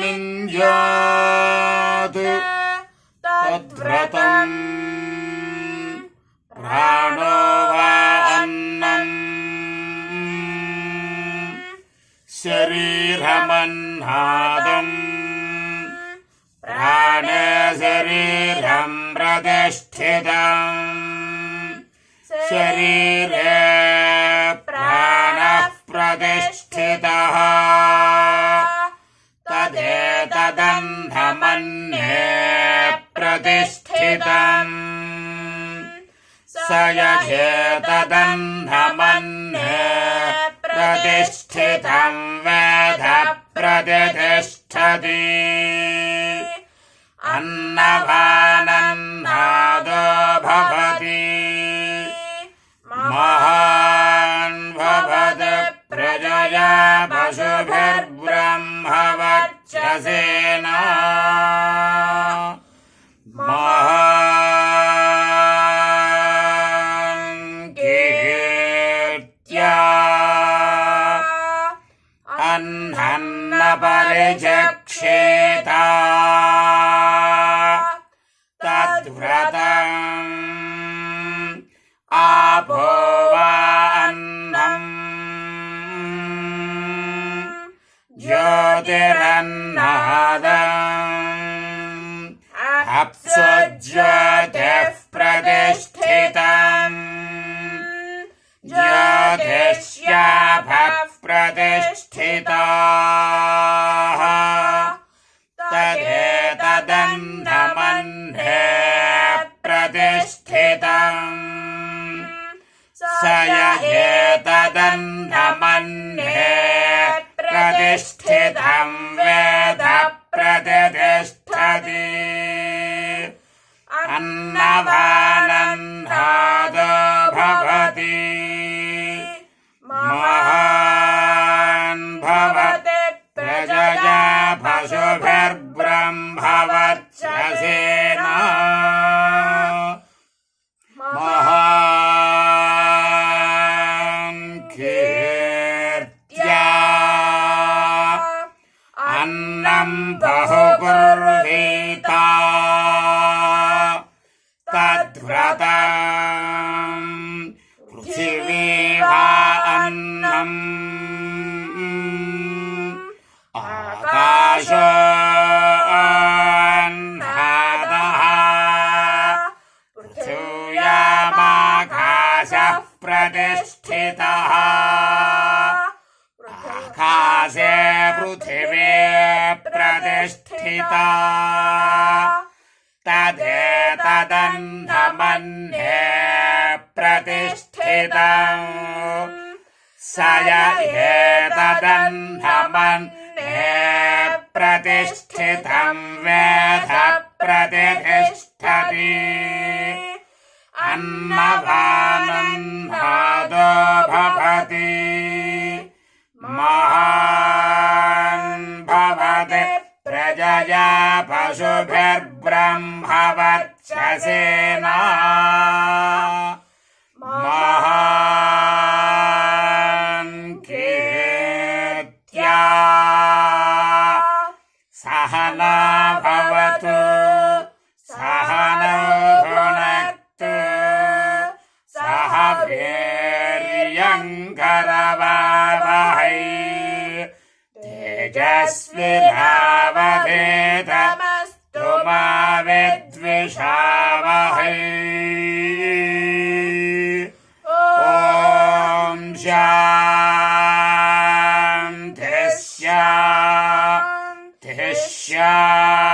निञ्जात् तद्व्रतम् प्राणो वा अन्नम् शरीरमन्नादम् प्राणे शरीरम् प्रतिष्ठितम् शरीरे प्राणः प्रतिष्ठितः तदेतदन्धमन्ये प्रतिष्ठितम् स यथेतदन्धमन्ये प्रतिष्ठितम् वेद प्रतिष्ठति अन्नपानन्नादो भवति महान् भवति प्रजया पशुभिर्ब्रह्मवर्चसेन महान् कीर्त्या अह्नन्न परिचक्षेत तद्व्रतम् आपो वा अन्नम् ज्योतिरन्नादम् अप्सु ज्योतिः प्रतिष्ठितम् ज्योतिष्याभः प्रतिष्ठिताः तदेतदन्धमन्ये प्रतिष्ठितम् स यथेतदन्धमन्ये प्रतिष्ठितम् वेद प्रतिष्ठति अन्नपानन्नादो भवति महान् भवति प्रजया पशुभिर्ब्रह्मवर्चसेन महान् कीर्त्या अन्नम् बहुकुर्वीत तद्व्रतम् पृथिवी वा अन्नम् आकाशो अन्नादः पृथिव्यामाकाशः प्रतिष्ठितः आकाशे पृथिवी प्रतिष्ठिता तदेतदन्धमन्ये प्रतिष्ठितम् स यथेतदन्धमन्ये प्रतिष्ठितम् वेद प्रतिष्ठति अन्नपानन्नादो भवति महान् भवति प्रजया पशुभिर्ब्रह्मवर्चसेन महान् कीर्त्या सहना भवतु सहनौ भुनक्तु सह वीर्यङ्करवावहै तेजस्विनावधीतमस्तु मा विद्विषावहै ॐ शान्तिः शान्तिः शान्तिः